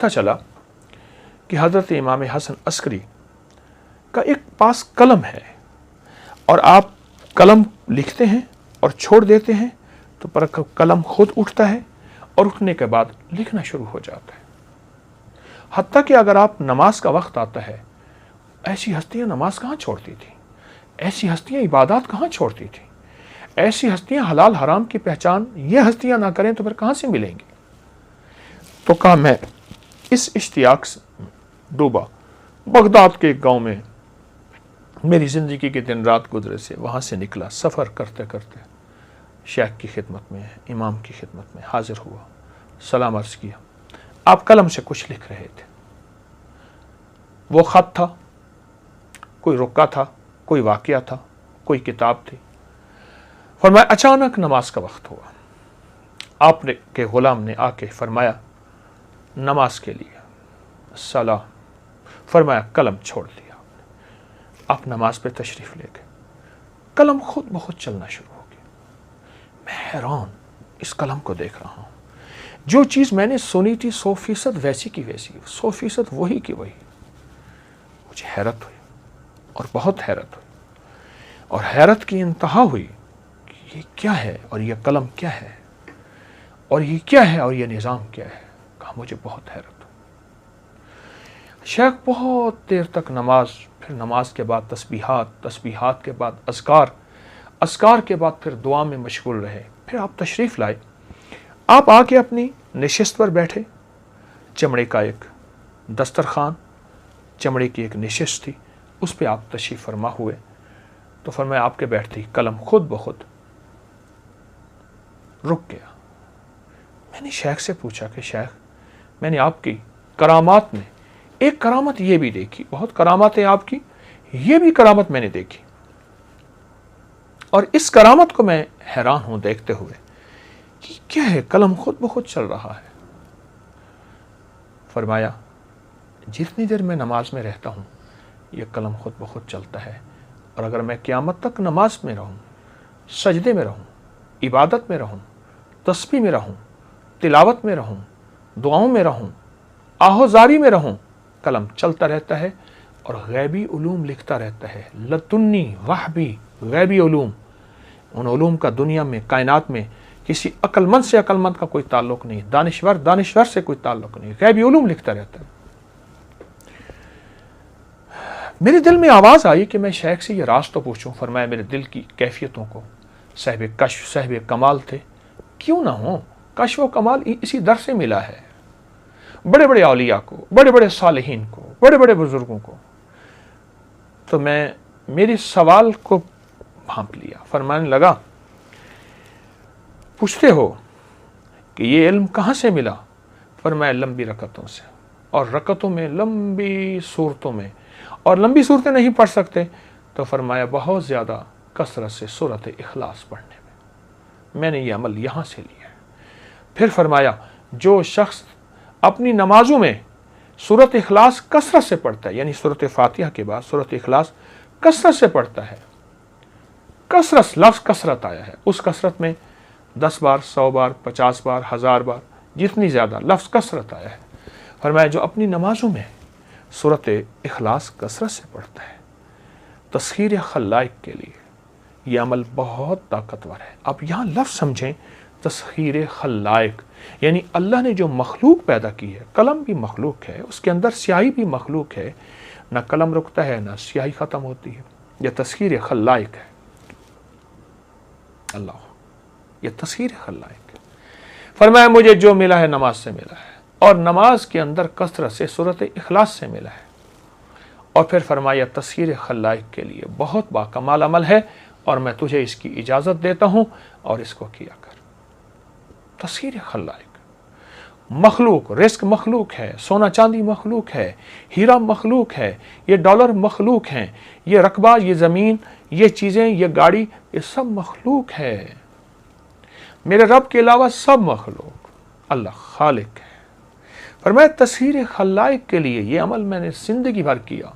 پتہ چلا کہ حضرت امام حسن عسکری کا ایک پاس قلم ہے، اور آپ قلم لکھتے ہیں اور چھوڑ دیتے ہیں تو پر قلم خود اٹھتا ہے اور اٹھنے کے بعد لکھنا شروع ہو جاتا ہے۔ حتیٰ کہ اگر آپ نماز کا وقت آتا ہے، ایسی ہستیاں نماز کہاں چھوڑتی تھیں، ایسی ہستیاں عبادات کہاں چھوڑتی تھیں، ایسی ہستیاں حلال حرام کی پہچان یہ ہستیاں نہ کریں تو پھر کہاں سے ملیں گی؟ تو کہا میں اس اشتیاق سے ڈوبا، بغداد کے ایک گاؤں میں میری زندگی کے دن رات گزرے سے، وہاں سے نکلا، سفر کرتے کرتے شیخ کی خدمت میں، امام کی خدمت میں حاضر ہوا، سلام عرض کیا۔ آپ قلم سے کچھ لکھ رہے تھے، وہ خط تھا، کوئی رکا تھا، کوئی واقعہ تھا، کوئی کتاب تھی۔ فرمایا اچانک نماز کا وقت ہوا، آپ نے کے غلام نے آ کے فرمایا نماز کے لیے صلاح، فرمایا قلم چھوڑ دیا، آپ نماز پہ تشریف لے گئے، قلم خود بخود چلنا شروع ہو گیا۔ میں حیران اس قلم کو دیکھ رہا ہوں، جو چیز میں نے سنی تھی 100% ویسی کی ویسی، 100% وہی کی وہی۔ مجھے حیرت ہوئی اور بہت حیرت ہوئی، اور حیرت کی انتہا ہوئی کہ یہ کیا ہے اور یہ قلم کیا ہے اور یہ کیا ہے اور یہ نظام کیا ہے۔ کہا مجھے بہت حیرت ہوئی۔ شیخ بہت دیر تک نماز، پھر نماز کے بعد تسبیحات، تسبیحات کے بعد اذکار، اذکار کے بعد پھر دعا میں مشغول رہے۔ پھر آپ تشریف لائے، آپ آ کے اپنی نشست پر بیٹھے، چمڑے کا ایک دسترخوان، چمڑے کی ایک نشست تھی، اس پہ آپ تشریف فرما ہوئے۔ تو فرمایا آپ کے بیٹھتے ہی قلم خود بخود رک گیا۔ میں نے شیخ سے پوچھا کہ شیخ، میں نے آپ کی کرامات میں ایک کرامت یہ بھی دیکھی، بہت کرامات ہے آپ کی، یہ بھی کرامت میں نے دیکھی، اور اس کرامت کو میں حیران ہوں دیکھتے ہوئے کہ کیا ہے، قلم خود بخود چل رہا ہے۔ فرمایا جتنی دیر میں نماز میں رہتا ہوں یہ قلم خود بخود چلتا ہے، اور اگر میں قیامت تک نماز میں رہوں، سجدے میں رہوں، عبادت میں رہوں، تسبیح میں رہوں، تلاوت میں رہوں، دعاؤں میں رہوں، آہوزاری میں رہوں، قلم چلتا رہتا ہے اور غیبی علوم لکھتا رہتا ہے۔ لدنی وحبی غیبی علوم، ان علوم کا دنیا میں، کائنات میں کسی عقل مند سے عقل مند کا کوئی تعلق نہیں، دانشور سے کوئی تعلق نہیں، غیبی علوم لکھتا رہتا ہے۔ میرے دل میں آواز آئی کہ میں شیخ سے یہ راز تو پوچھوں۔ فرمایا میرے دل کی کیفیتوں کو صاحب کشف، صاحب کمال تھے، کیوں نہ ہوں، کشف و کمال اسی در سے ملا ہے، بڑے بڑے اولیاء کو، بڑے بڑے صالحین کو، بڑے بڑے بزرگوں کو۔ تو میں میرے سوال کو بھانپ لیا، فرمانے لگا پوچھتے ہو کہ یہ علم کہاں سے ملا؟ فرمایا لمبی رکعتوں سے، اور رکعتوں میں لمبی صورتوں میں، اور لمبی صورتیں نہیں پڑھ سکتے تو فرمایا بہت زیادہ کثرت سے سورۃ اخلاص پڑھنے میں نے یہ عمل یہاں سے لیا ہے۔ پھر فرمایا جو شخص اپنی نمازوں میں سورۃ اخلاص کثرت سے پڑھتا ہے، یعنی سورۃ فاتحہ کے بعد سورۃ اخلاص کثرت سے پڑھتا ہے، کثرت لفظ کثرت آیا ہے، اس کثرت میں 10 بار، 100 بار، 50 بار، 1000 بار، جتنی زیادہ لفظ کثرت آیا ہے، فرمایا جو اپنی نمازوں میں سورۃ اخلاص کثرت سے پڑھتا ہے، تسخیر خلائق کے لیے یہ عمل بہت طاقتور ہے۔ اب یہاں لفظ سمجھیں، تسخیر خلائق یعنی اللہ نے جو مخلوق پیدا کی ہے، قلم بھی مخلوق ہے، اس کے اندر سیاہی بھی مخلوق ہے، نہ قلم رکتا ہے نہ سیاہی ختم ہوتی ہے، یہ تسخیر خلائق ہے۔ اللہ، یہ تسخیر خلائق ہے۔ فرمایا مجھے جو ملا ہے نماز سے ملا ہے، اور نماز کے اندر کثرت سے سورۃ اخلاص سے ملا ہے، اور پھر فرمایا تسخیر خلائق کے لیے بہت باکمال عمل ہے، اور میں تجھے اس کی اجازت دیتا ہوں اور اس کو کیا کر۔ تسخیر خلائق، مخلوق، رزق مخلوق ہے، سونا چاندی مخلوق ہے، ہیرا مخلوق ہے، یہ ڈالر مخلوق ہیں، یہ رقبہ، یہ زمین، یہ چیزیں، یہ گاڑی، یہ سب مخلوق ہے، میرے رب کے علاوہ سب مخلوق، اللہ خالق ہے۔ فرمایا تسخیر خلائق کے لیے یہ عمل میں نے زندگی بھر کیا۔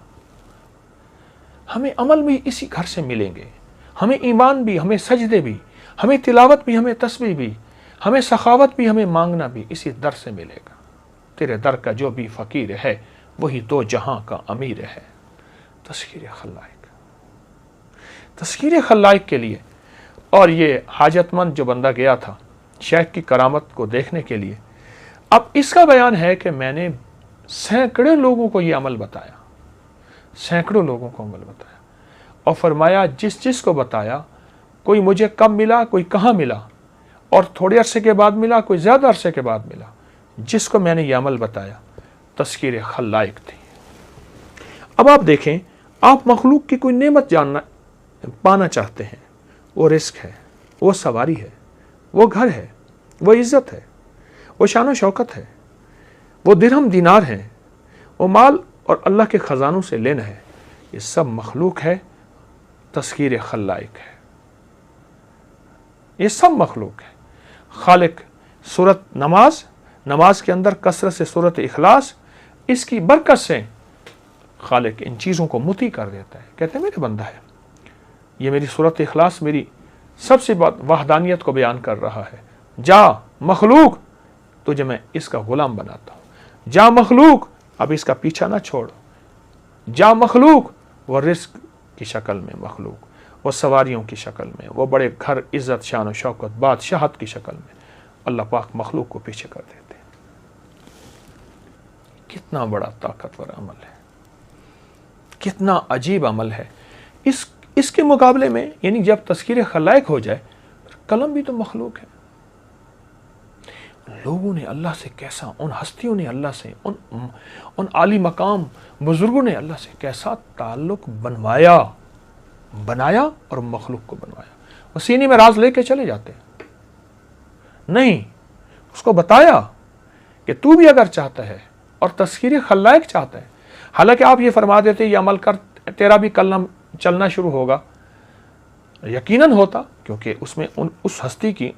ہمیں عمل بھی اسی گھر سے ملیں گے، ہمیں ایمان بھی، ہمیں سجدے بھی، ہمیں تلاوت بھی، ہمیں تسبیح بھی، ہمیں سخاوت بھی، ہمیں مانگنا بھی اسی در سے ملے گا۔ تیرے در کا جو بھی فقیر ہے وہی دو جہاں کا امیر ہے. تذکیر خلائق، تذکیر خلائق کے لیے. اور یہ حاجت مند جو بندہ گیا تھا شیخ کی کرامت کو دیکھنے کے لیے، اب اس کا بیان ہے کہ میں نے سینکڑے لوگوں کو یہ عمل بتایا، سینکڑوں لوگوں کو عمل بتایا، اور فرمایا جس جس کو بتایا، کوئی مجھے کب ملا، کوئی کہاں ملا، اور تھوڑے عرصے کے بعد ملا، کوئی زیادہ عرصے کے بعد ملا، جس کو میں نے یہ عمل بتایا تذکیر خلائق تھی. اب آپ دیکھیں، آپ مخلوق کی کوئی نعمت پانا چاہتے ہیں، وہ رزق ہے، وہ سواری ہے، وہ گھر ہے، وہ عزت ہے، وہ شان و شوکت ہے، وہ درہم دینار ہے، وہ مال اور اللہ کے خزانوں سے لینا ہے. یہ سب مخلوق ہے، تذکیر خلائق ہے. یہ سب مخلوق ہے. خالق سورت نماز کے اندر کثرت سے سورت اخلاص، اس کی برکت سے خالق ان چیزوں کو مطیع کر دیتا ہے. کہتے ہیں میرے بندہ ہے، یہ میری سورت اخلاص میری سب سے بات وحدانیت کو بیان کر رہا ہے. جا مخلوق، تجھے میں اس کا غلام بناتا ہوں. جا مخلوق، اب اس کا پیچھا نہ چھوڑ. جا مخلوق، وہ رزق کی شکل میں مخلوق، وہ سواریوں کی شکل میں، وہ بڑے گھر، عزت، شان و شوکت، بادشاہت کی شکل میں اللہ پاک مخلوق کو پیچھے کر دیتے ہیں. کتنا بڑا طاقتور عمل ہے، کتنا عجیب عمل ہے. اس کے مقابلے میں یعنی جب تذکیر خلائق ہو جائے، قلم بھی تو مخلوق ہے. لوگوں نے اللہ سے کیسا، ان ہستیوں نے اللہ سے، ان عالی مقام بزرگوں نے اللہ سے کیسا تعلق بنایا اور مخلوق کو بنوایا. وہ سینے میں راز لے کے چلے جاتے ہیں، نہیں، اس کو بتایا کہ تو بھی اگر چاہتا ہے اور تذکیر خلائق چاہتا ہے، حالانکہ آپ یہ فرما دیتے یہ عمل کر تیرا بھی کلم چلنا شروع ہوگا. یقیناً ہوتا، کیونکہ اس میں اس ہستی کی،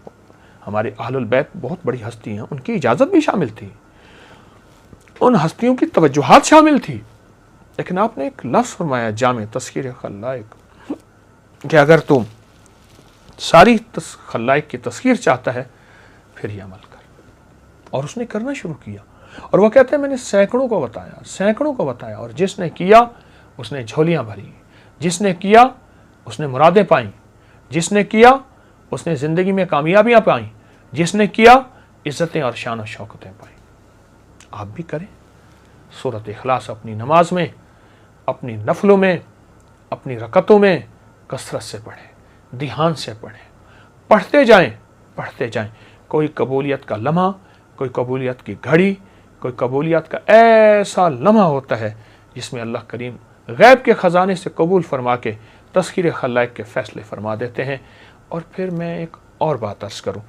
ہمارے اہل البیت بہت بڑی ہستی ہیں، ان کی اجازت بھی شامل تھی، ان ہستیوں کی توجہات شامل تھی. لیکن آپ نے ایک لفظ فرمایا جامع تذکیر خلائق، کہ اگر تم ساری خلائق کی تذکیر چاہتا ہے پھر یہ عمل کر. اور اس نے کرنا شروع کیا. اور وہ کہتے ہیں میں نے سینکڑوں کو بتایا، اور جس نے کیا اس نے جھولیاں بھری، جس نے کیا اس نے مرادیں پائیں، جس نے کیا اس نے زندگی میں کامیابیاں پائیں، جس نے کیا عزتیں اور شان و شوکتیں پائیں. آپ بھی کریں. سورت اخلاص اپنی نماز میں، اپنی نفلوں میں، اپنی رکعتوں میں کثرت سے پڑھیں، دھیان سے پڑھیں، پڑھتے جائیں. کوئی قبولیت کا لمحہ، کوئی قبولیت کی گھڑی، کوئی قبولیت کا ایسا لمحہ ہوتا ہے جس میں اللہ کریم غیب کے خزانے سے قبول فرما کے تذکیر خلائق کے فیصلے فرما دیتے ہیں. اور پھر میں ایک اور بات عرض کروں،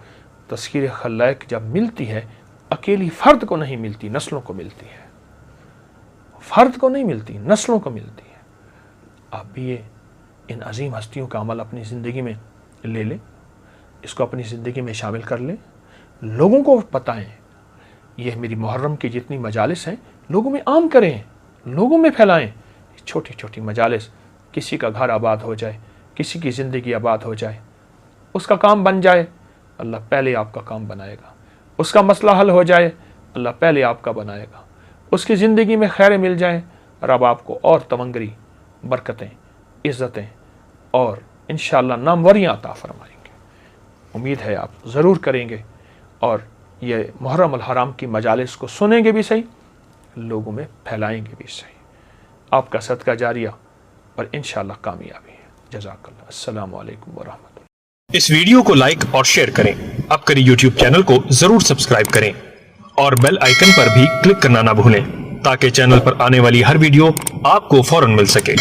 تذکیر خلائق جب ملتی ہے اکیلی فرد کو نہیں ملتی، نسلوں کو ملتی ہے. فرد کو نہیں ملتی، نسلوں کو ملتی ہے. آپ بھی یہ ان عظیم ہستیوں کا عمل اپنی زندگی میں لے لیں، اس کو اپنی زندگی میں شامل کر لیں، لوگوں کو بتائیں. یہ میری محرم کی جتنی مجالس ہیں لوگوں میں عام کریں، لوگوں میں پھیلائیں. چھوٹی چھوٹی مجالس، کسی کا گھر آباد ہو جائے، کسی کی زندگی آباد ہو جائے، اس کا کام بن جائے، اللہ پہلے آپ کا کام بنائے گا. اس کا مسئلہ حل ہو جائے، اللہ پہلے آپ کا بنائے گا. اس کی زندگی میں خیریں مل جائیں، رب آپ کو اور تمنگری، برکتیں، عزتیں اور انشاءاللہ ناموریاں عطا فرمائیں گے. امید ہے آپ ضرور کریں گے، اور یہ محرم الحرام کی مجالس کو سنیں گے بھی صحیح، لوگوں میں پھیلائیں گے بھی صحیح. آپ کا صدقہ جاریہ اور انشاءاللہ کامیابی ہے. جزاک اللہ. السلام علیکم ورحمۃ اللہ. اس ویڈیو کو لائک اور شیئر کریں. اب کریں یوٹیوب چینل کو ضرور سبسکرائب کریں اور بیل آئیکن پر بھی کلک کرنا نہ بھولیں تاکہ چینل پر آنے والی ہر ویڈیو آپ کو فوراً مل سکے.